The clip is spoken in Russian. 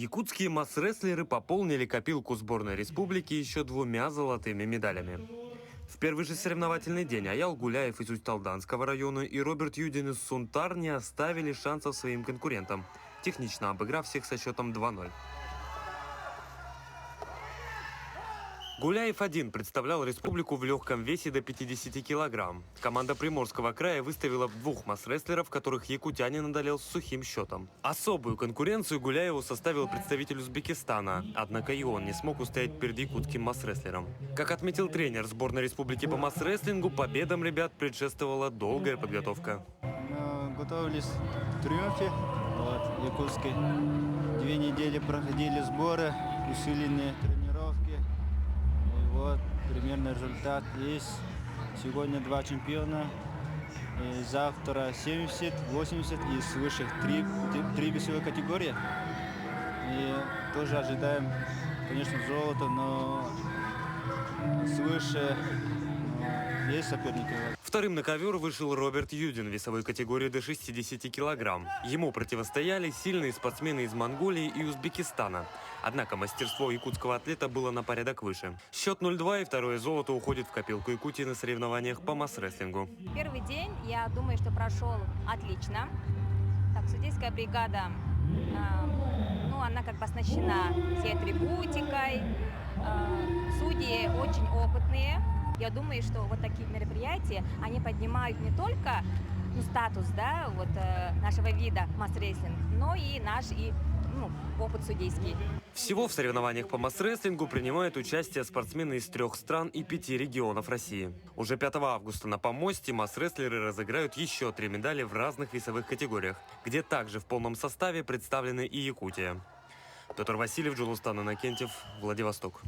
Якутские масс-рестлеры пополнили копилку сборной республики еще 2 золотыми медалями. В первый же соревновательный день Аял Гуляев из Усть-Алданского района и Роберт Юдин из Сунтар не оставили шансов своим конкурентам, технично обыграв всех со счетом 2-0. Гуляев один представлял республику в легком весе до 50 килограмм. Команда Приморского края выставила 2 масс-рестлеров, которых якутянин одолел с сухим счетом. Особую конкуренцию Гуляеву составил представитель Узбекистана, однако и он не смог устоять перед якутским масс-рестлером. Как отметил тренер сборной республики по масс-рестлингу, победам ребят предшествовала долгая подготовка. Готовились к триумфе якутской. 2 недели проходили сборы, усиленные тренировки. Вот, примерный результат есть. Сегодня 2 чемпиона. И завтра 70, 80 и свыше 3 весовые категории. И тоже ожидаем, конечно, золото, но свыше есть соперники. Вторым на ковер вышел Роберт Юдин в весовой категории до 60 килограмм. Ему противостояли сильные спортсмены из Монголии и Узбекистана. Однако мастерство якутского атлета было на порядок выше. Счет 0-2 и второе золото уходит в копилку Якутии на соревнованиях по масс-рестлингу. Первый день, я думаю, что прошел отлично. Так, судейская бригада, она как бы оснащена всей атрибутикой. Судьи очень опытные. Я думаю, что вот такие мероприятия, они поднимают не только статус нашего вида масс-рестлинг, но и наш опыт судейский. Всего в соревнованиях по масс-рестлингу принимают участие спортсмены из 3 стран и 5 регионов России. Уже 5 августа на помосте масс-рестлеры разыграют еще 3 медали в разных весовых категориях, где также в полном составе представлены и Якутия. Петр Васильев, Джулустан Иннокентьев, Владивосток.